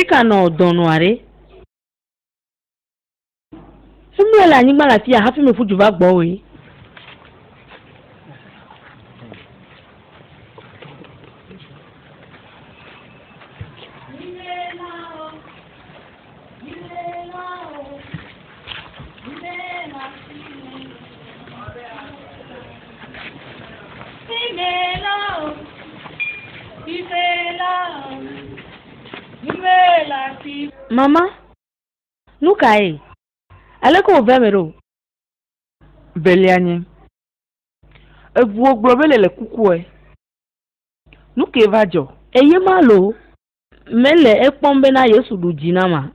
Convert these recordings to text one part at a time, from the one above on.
Fika no donoare. Sumela ni mala fi hafi me fuju ba gbo we. Mama, nukai. Aleko vemero. Belianye. Evu ogbobele le kukue. Nuke vajo. Eye malo. Mele ekpombe na Yesu du jinama.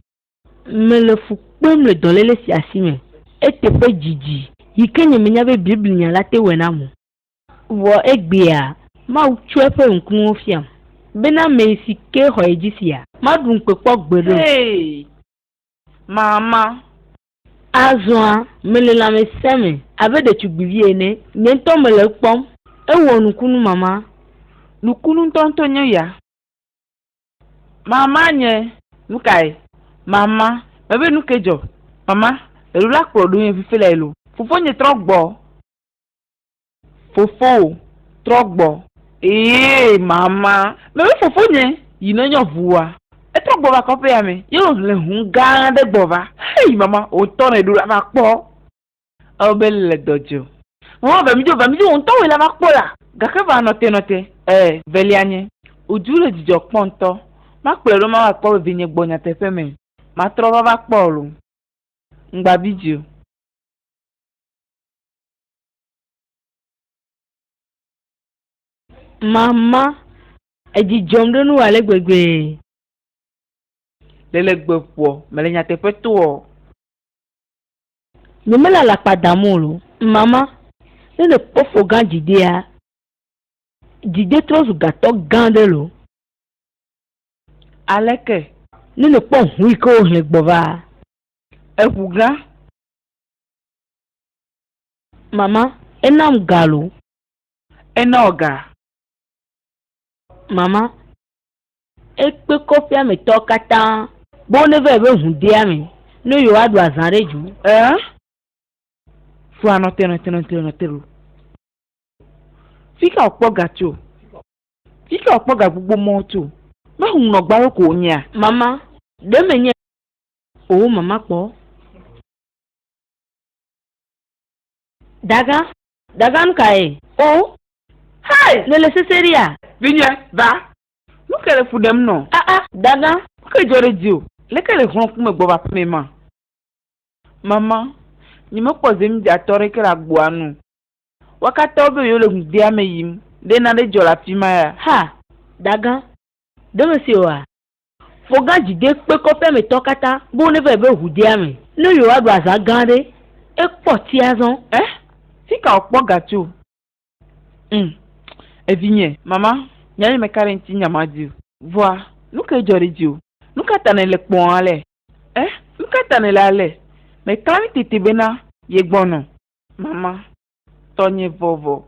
Mele fukpem le dolele si asime. Etepe jiji. Yikenye menyabe Bible nya late wenamu. Wo egbea. Ma uchuepe nkunu fiam. Bena meisi ke hoejisia. Ma dunpe kwa gbero. Hey! Mama. Azwa mele la meseme. Ave de chubivie ne. Nyento mele kpom. Ewo nukunu mama. Nukunu ntonto nye ya. Mama nye. Nukai. Mama. Bebe nukejo. Mama. Elula krodu nye fifele elu. Fufo nye trokbo. Fofo. Trokbo. Mama. Bebe fofo nye. Yino nyo vuwa. Trokbo ba kope ya me. Yo le hungande boba. Hey mama. Otone edula makpo. Obele le dojo. Mama bamijo. Onto la makpo la. Gake ba note. Velianye. Ujule jijo ponto. Makpelo ma wakpo vinye gbonya tefeme. Ma trova bakpolu. Ngbabijo. Mama, eji jomdo nu wale gbegbe. Lele gbepo, melenya tepe tuo. Nemela la padamolo. Mama, le pofo gan jidea. Jide trosu gato gandelo. Aleke. Ne pon huiko le gbova. Efuga. Mama, enam galo. Enoga. Mama, ekpe kofia me tokata. Bone veve hundia me. No yo adu azanreju. Fu anotero. Fika okpo gacho. Fika okpo ga gbogbo moto. Ma hun no gbaro ko onya. Mama, de menye. Oh mama po. Daga nkae. Oh. Hi, lele seseria. Vinye, va. Lukele fudem no. Daga. Ke jore dio. Lekele hon kume gboba pema. Mama, ni mo poze mi ja tore kera gboanu. Wakata obe yo le hundia me yim. De na de jola pima ya. Ha, daga. Deme si wa. Foga jide pe kope me tokata. Bo ne vebe hundia me. No yo adu azagande. Ekpo ti azon. Fika okpo gacho. Evinye, mama, nyani me karenti nyama diu. Voi, nuke jore diu. Nuka tanele kpon ale. Nuka tanele ale. Me klami tete bena yegbono. Mama, tonye vovo.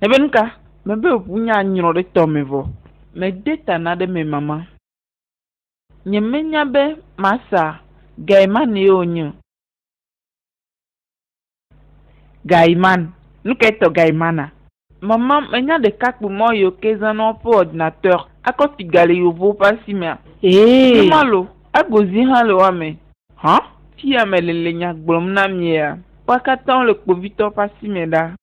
Nebe nuka, mebe opunya nyiro de tome vo. Me deta na de me mama. Nye menya be masa gaiman yo nyo. Gaiman, nuka eto gaimana. Maman, menya de kakpu mo yo kezano po ordinateur. Ako tigale yo vo pasi mea. Malo, agozi halo wame. Fia me lele nya glom na miea. Wakatan le povito pasi meda.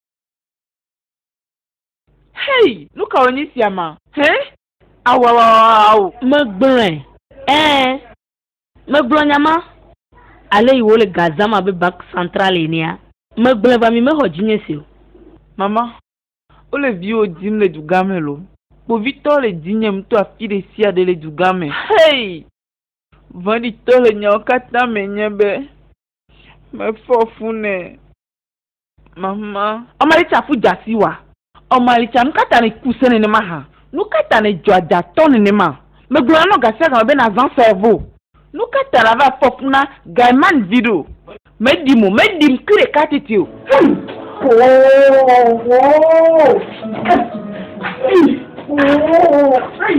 Hey, nuka oni siama. Awawawaw. Me gbren nyama. Ale iwo le gazama be bank central enia. Me gbren va mi me hodinye si. Mama. Ole vio dim le dugame lo. Po vito le dinye mto afide siya de le dugame. Hey! Vandi to le nyokata menyebe. Me fofune. Mama. Omalicha fu jasiwa. Omalicha nukata ne kusene ne maha. Nukata ne joaja tone ne ma. Me glano gase kama be na zan servo. Nukata la va fofuna gaiman video. Medim kire katitio. Hey,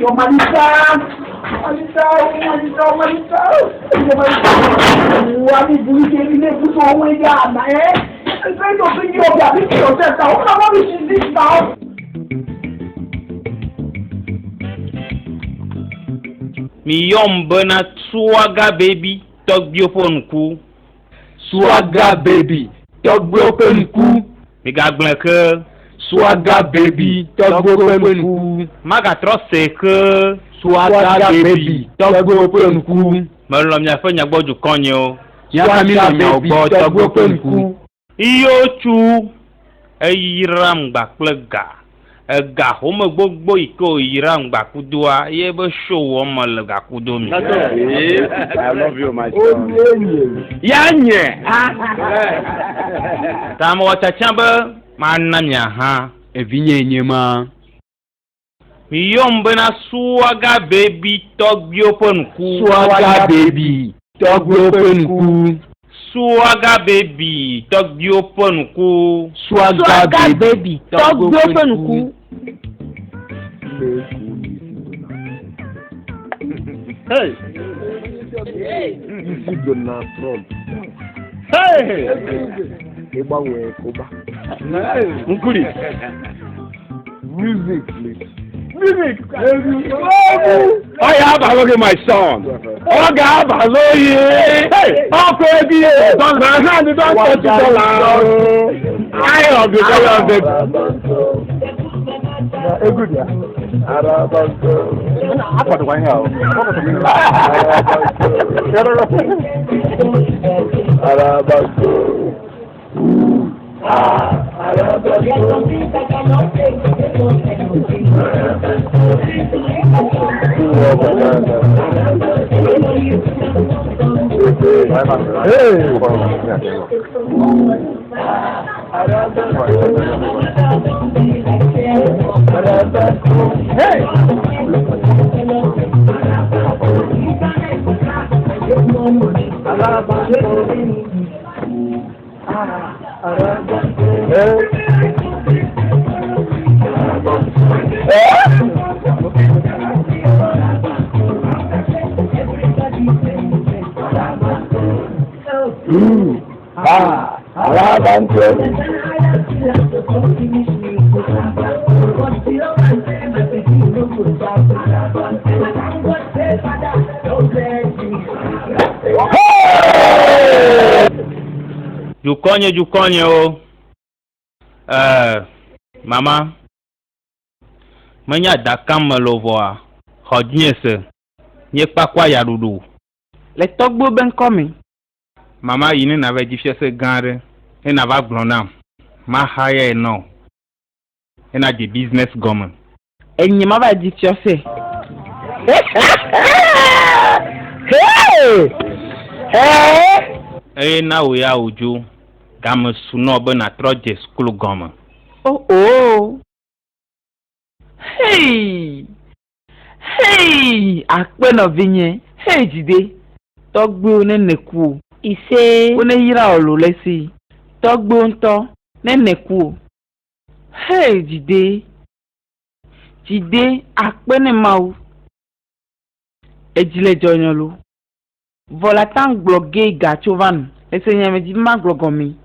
Omalisa! Mi yom bena Swaga baby togbi open ku. Swaga baby togbi open ku. Mi ga gbleke Swaga baby togbi open ku. Maga trose ke Swaga baby togbi open ku. Malom nya fe nya gboju konyo. Swaga baby togbi open ku. Iyo chu eyiram gba plega. Ega home gbogbo iko yiram gba kudua ye be show o mo le ga kudo mi. I love you my son. Yanye. Ta mo cha chambe manna nya ha Evinye nyema. mi yom bena Swaga baby togbi open ku. Swaga baby togbi open ku. Swaga baby togbi open ku. Swaga baby togbi open ku. Hey. You see Donald Trump. Hey. Eba we koba. Nkuri. Music, please. Music. Oh yeah, Baloge, my son. Oh God, Baloge. Hey, oh baby, don't touch the dollar. I love the dollar. Good. Apa tu kau ingat? Jukonye o. Mama. Manya dakam melovoa. Hodnyese. Nye pakwa ya dudu. Le togbo ben komi. Mama yini na ve jifese gare. Ena va glonam. Ma haya no. Ena di business gomen. Enye ma va jifese. Hey! Na uya uju. Gam suno be na troje school gomen. Oh. Hey! Akpe no vinye. Hey jide. Togbo neneku. Ise. One yira ololesi. Togbo nto neneku. Hey jide. Akpe ne mau. Ejile jonyolo. Volatan bloge gachovan. Ese nyame di ma glogomi.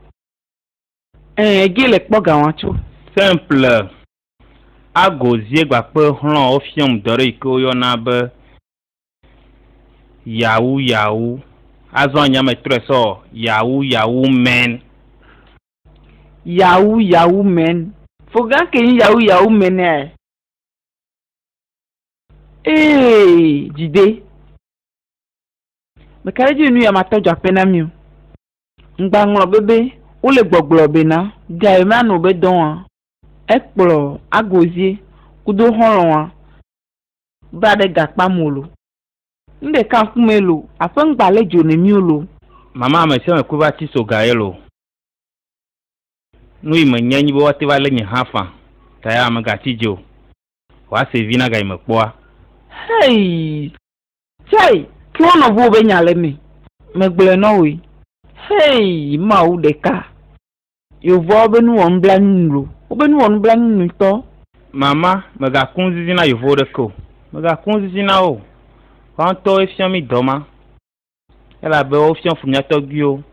Gile kpoga wancho. Simple. Agozie gba pe hlan ofium dore iko yo na be yahoo. Azo nyame treso yahoo men. Yahoo men. Foga ke yahoo men e. Jide. Me kare ji nu ya matojo apena mi o. Ngba nglo bebe, o le gbogbo be na. Ga ma no be don wa. Ekplo agozie kudo horon wa. Ba de ga pamolo. Nde kan kumelo, afan gbalejo ne mi olo. Mama me se me kuba ti so gaelo. Nu ime nyanyi bo wati wale nyi hafa. Taya me ga tijo. Wa se vina ga ime kwa. Hey! Chai, ki ono bo be nyale mi. Me gbele no wi. Hey, ma u deka. Yo vo be nu won blannu. Obe nu won blannu to. Mama, me ga kunzizi na yovo de ko. Me ga kunzizi na o. Quand toi effiant mi doma. Elle a beau fiant fugnato gio.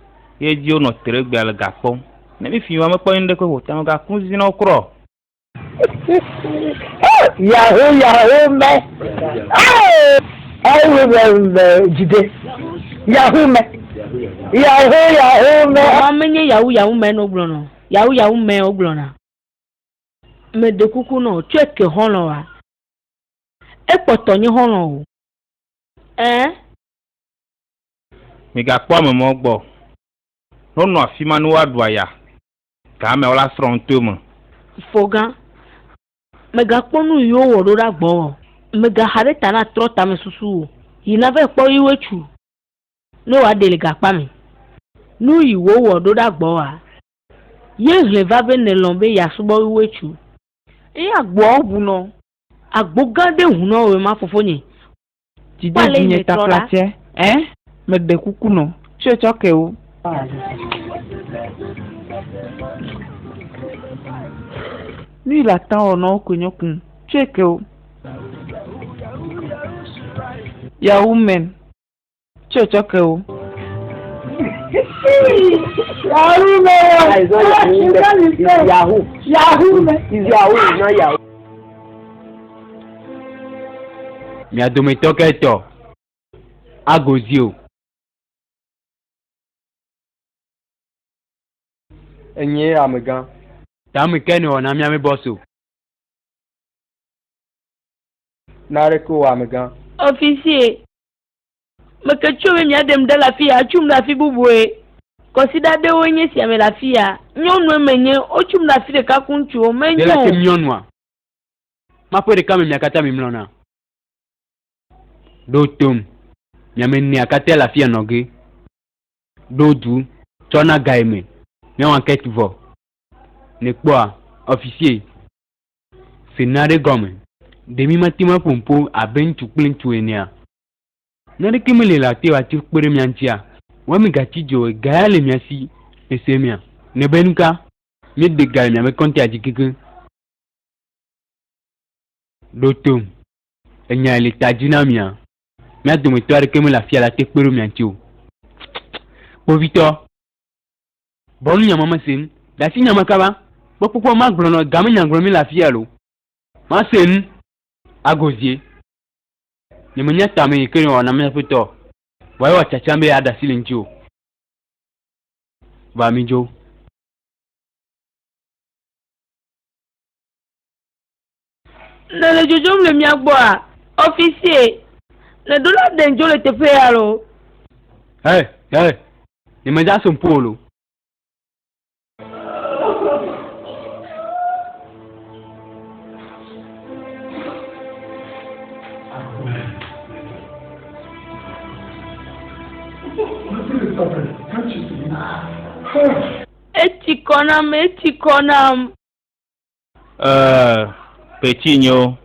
Ye dio no teregbe al gapon. Ne mi fiwa me point de ko tan ga kunzino kro. Yahoo me. I will jide. Yahoo me. Yahoo me. Mama menye Yahoo me no blono. Yahoo me o blona. Me de kuku no check hono wa. E poto nyi hono o. Mi ga po me mo gbo. No no afima no wadwa ya. Ka me ola srontuma. Foga. Me ga ponu yo wo do da gbo. Me ga hareta na trota me susu. Yi na ve po iwechu. No wa dele ga pa mi. Nu iwo wo do da gbo wa. Ye reva be ne lombe ya subo iwechu. E agbo obu no. Agbo gade huno we ma fofonye. Jide dinye ta plache. Me de kuku no. Choke o. Lui il attend non konyokun. Choke o. Yahoo men. Choke o. Yahoo man. Yahoo. Yahoo man. Is Yahoo, not Yahoo. Mi adome toketo. Agozio. Enye amegan. Tami keni ona mi ame bosso. Nareko amegan. Officier. Me ke chume mi adem de la fille, chum la fille bubwe. Consider de wenye si ame la fille. Nyonwe menye, o chum la fille de kakunchu o menyo. Dela ke myonwa. Ma pwede kame mi akata mi mlona. Do tom. Mi ame ni akata la fille noge. Do du. Chona gaime. Mi wan ket vo. Ne kwa officier. Senare gome. Demi matima pompo aben chukulin chuenia. Nare kimele la te wa chukpere miantia. Wami gachijo gayale miasi esemia. Ne benuka. Mi de gaye mi ame konti ajikike. Do tom. Enya ele tajina mia. Mi adome toare keme la fia la te kpere miantio. Povito. Bonu nyama masin. Dasi nyama kaba. Bokukwa maglono game nyanglomi la fia lo. Masin. Agozie. Ni mwenye tame ikiri wana mwenye puto. Wae wachachambe ya adasili nchio. Bamijo. Nele jojom le miagboa. Officier. Le dollar denjo le tepe alo. Hey. Ni mwenye sompolo. Etikonam. Petinho.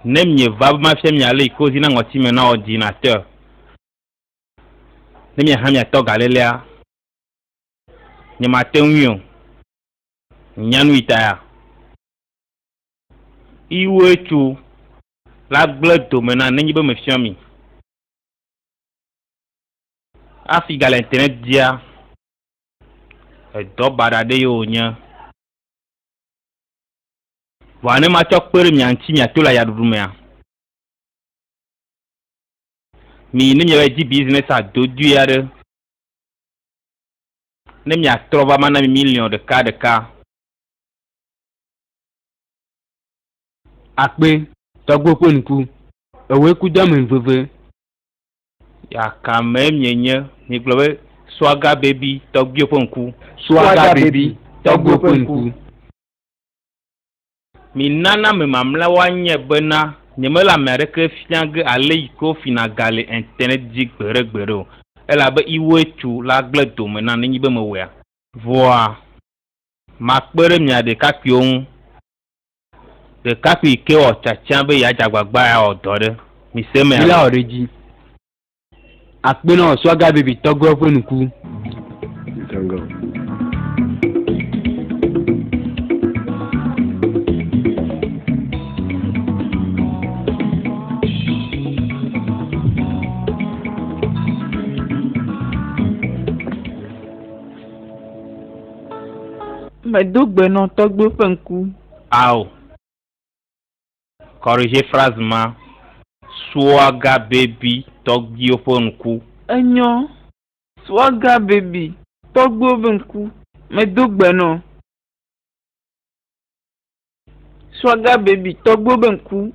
Nem nye vab ma fiem ya le kozi na ngoti me na ordinateur. Nem ye ham ya to galelea. Nye matenwion. Nyanu itaya. Iwe chu. La blood to mena nenyi be me fiami. Afiga l'internet dia. E do badade yo nya. Wane ma chok pere mi anti mi atola ya dudumea. Mi ni mi di business a dodu ya de. Ne mi atroba mana mi million de ka. Akpe, togbo kwenku. Ewe kudame mveve. Ya kame mnyenye ni globe swaga baby togbo kwenku. Swaga baby togbo kwenku. Mi nana me mamla wanye bena nyemela Amerika fiang ale iko finagale internet dig gbere. Ela be iwe chu la gledo mena ni be me wea. Voa. Ma kpere mi ade kapion. De kapi ke o chachambe ya jagbagba ya odore. Mi seme ila oreji. Akpe no swaga baby togbo kwenku. Me do gbenɔ tɔgbe ƒe ŋku. Ao. Corriger phrase ma. Swaga baby tɔgbiwo ƒe ŋku. Enyo. Swaga baby tɔgbe ƒe ŋku. Me do gbenɔ. Swaga baby tɔgbe ƒe ŋku.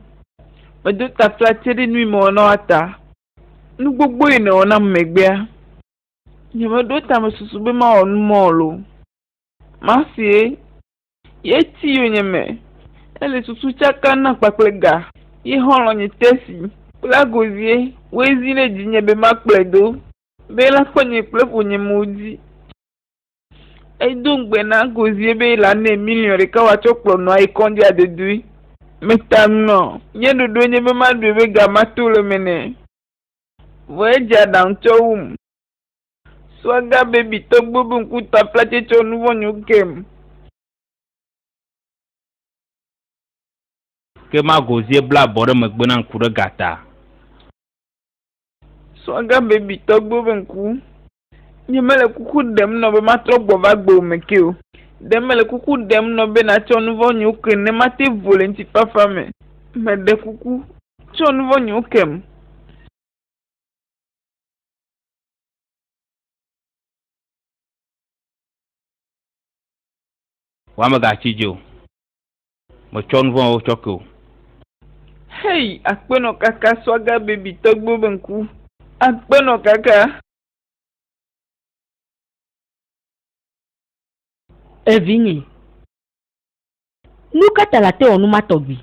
Me do taflatse ɖe nu me wɔna ata. Nu gbogbo yi ne wɔna megbea. Nye me do ta me susu be ma wɔ nu mɔ lo. Masie. Ye ti yo nye me. Ele susu tsaka na kpakple ga. Ye hɔlɔ nye tesi. Kple gozie. Wezi le dzi nye be ma kple do. Be la kpɔ nye kple ƒo nye mo dzi. Edo ŋgbe na gozie be la ne million ɖeka woatsɔ kplɔ nɔ ayi kɔndzi adedoe. Meta nɔ. Nye ɖoɖo nye be ma ɖoe be ga ma to le me nɛ. Vɔ edze aɖaŋu tsɔ wum. Swaga baby tɔgbe be ŋku taflatse tsɔ nu vɔ nyo kem. Ke ma gozie bla abɔ ɖe megbe na ŋku ɖe gata. Swaga baby tɔgbe be ŋku. Nye mele kuku ɖem nɔ be ma trɔ gbɔ va gbe me ke o. Ɖe mele kuku ɖem nɔ be na tsɔ nu vɔ nyo ke ne ma te vo le ŋuti fafa me. Me ɖe kuku tsɔ nu vɔ nyo kem. Wa me gatsi dzo. Me tsɔ nu vɔ wo tsɔ ke o. Hey, akpenɔ kaka swaga baby tɔgbe be ŋku. Akpenɔ kaka. Evinye. Nu kata la te wɔ nu ma tɔgbi.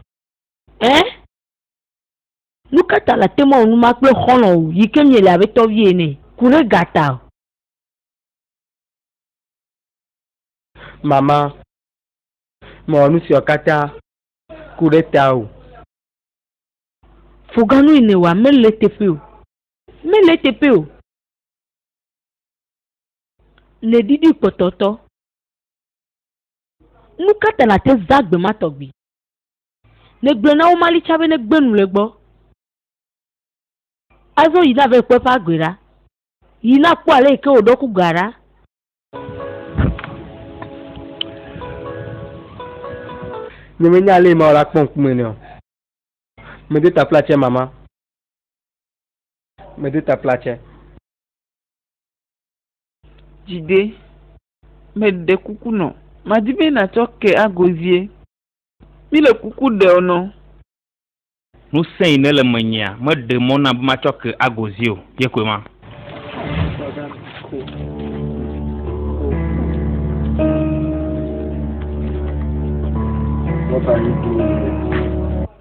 Nu kata la te ma wɔ nu ma kple xɔlɔ o. Yi ke mie le abe tɔvi ene. Ku ɖe gata o. Mama. Mo nu si okata ku ɖe ta o. Foganu ine wa mele teƒe o. Mele teƒe o. Le didi kpɔtɔtɔ. Nu kata la te za gbe ma tɔgbi. Ne gblɔ na wo malitsa be ne gbe nu le gbɔ. Azɔ yi na ve kpe ƒe agbe ɖa. Yi na kpɔ ale yi ke wòɖɔ ku ga ɖa. Nye me nya ale ma la kpɔ ŋkume ne o. Me do taflatse mama. Me do taflatse. Jide. Me ɖe kuku nɔ. Ma di be na tsɔ ke agozie. Mi le kuku ɖe o nɔ. Nu sẽyi ne le menyea me ɖe mɔ na be ma tsɔ ke agozie o. Ye koe ma.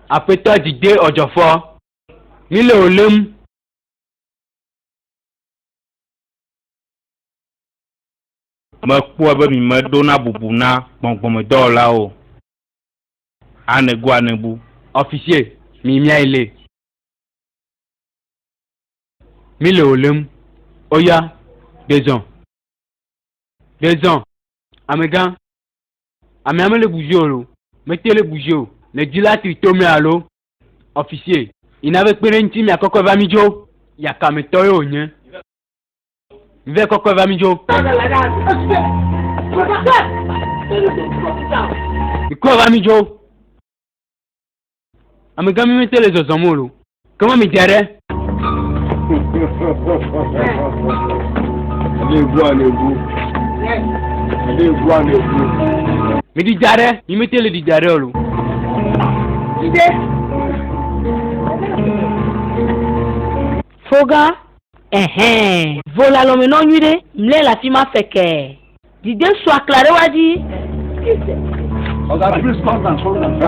Aƒetɔ Jide Ɔdzɔfɔ. Mi le o lem. Me kpɔe be mi me ɖo na bubu na gbɔngbɔmedɔwɔlawo. Anego anebu. Officier, mi mia ile. Mi le o lem. Oya, 2 ans. 2 ans. Amegã. Ame ame le bouger o lo. Mettez le bouger o. Le dit la tritomi alo. Officier, il n'avait pas de ntimi à koko va mijo. Ya kameto yo nye. Vive koko va mijo. Koko va mijo. Amegã mi mettez les ozomo lo. Comment mi dirait? Mi di diare, mi mettez le di diare lo. Foga. Vola lo me no nyude. Mle la fi ma feke. Dide so aklare waji. Okay, please calm down, calm down.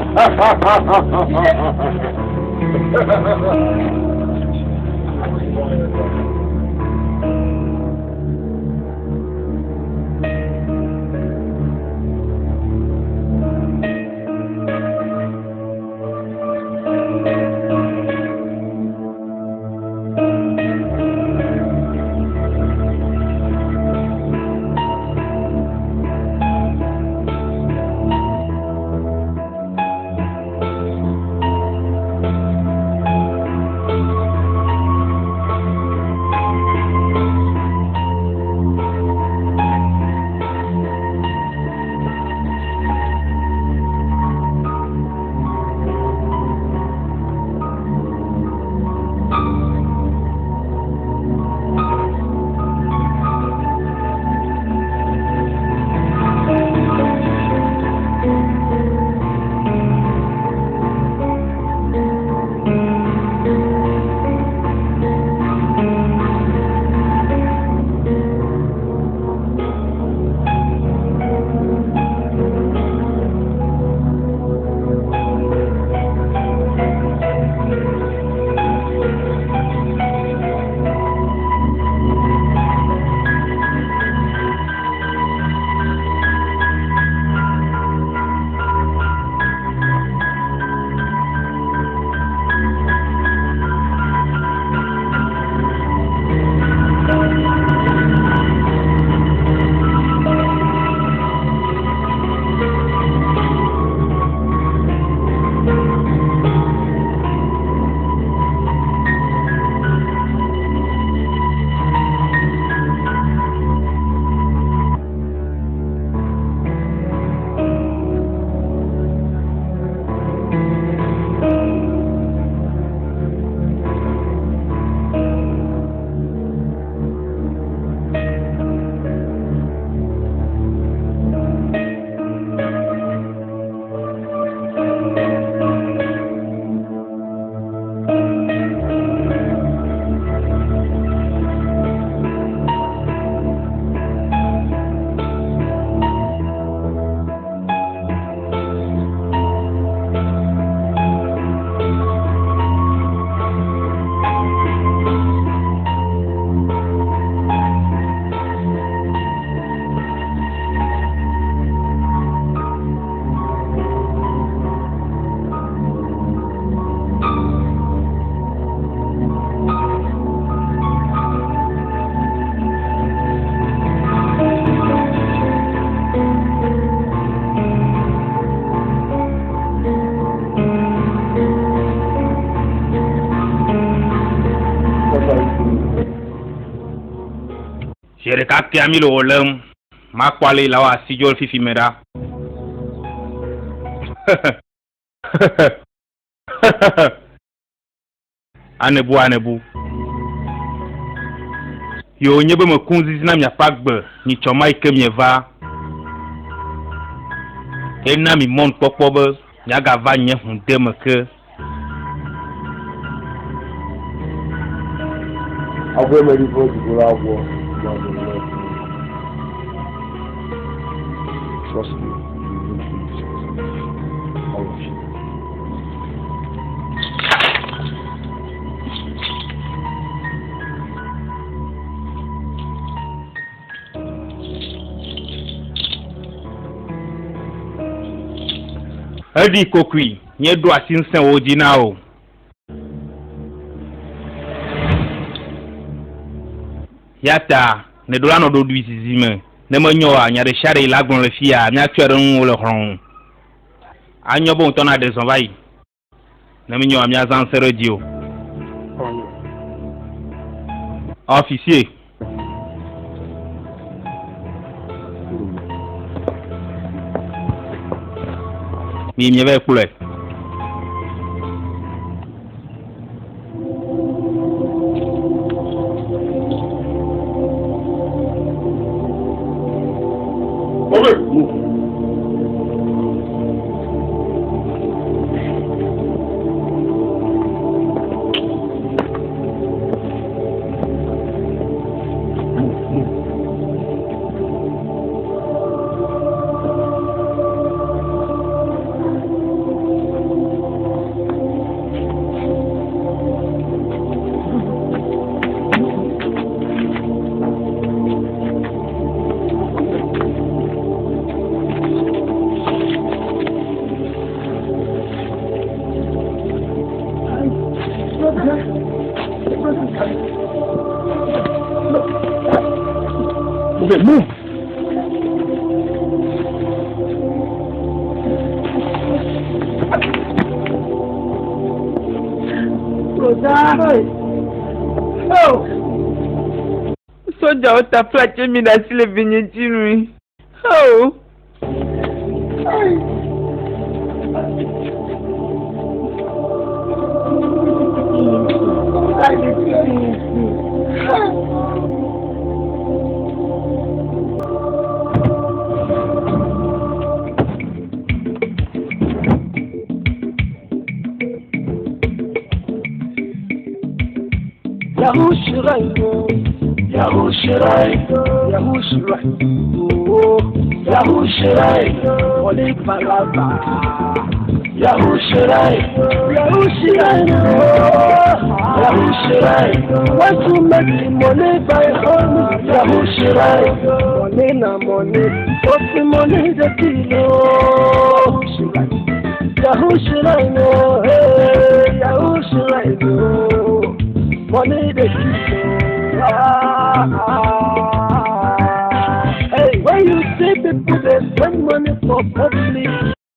Jere ka kia mi lo lem. Ma kwale la wa si jol fifi meda. Anebu. Yo nyebe me kunzi na mi apagbe ni choma ike mi va. Ena mi mon popo be nyaga va nye hunde me ke. Abo me di fo di go la wo. Trust me. All of you. Edi kokui, nye do asinsen oji na o. Yata, ne do la no do duisi zime. Ne me nyo a nya de share la gon le fia, nya twere nwo le hron. Anyo bon tona de son vai. Ne me nyo a mia zan sereji o. Officier. Mi mi ve kule. Move. Soja o ta plaque mi da si le vigneti lui. Oh. Yahushirai, Holy Palaba, Yahushirai, want to make money by honey, Yahushirai, money na money, what's the money that you know? Yahushirai, no, hey, Yahushirai, no, money that you know. Hey, when you see people that spend money for public.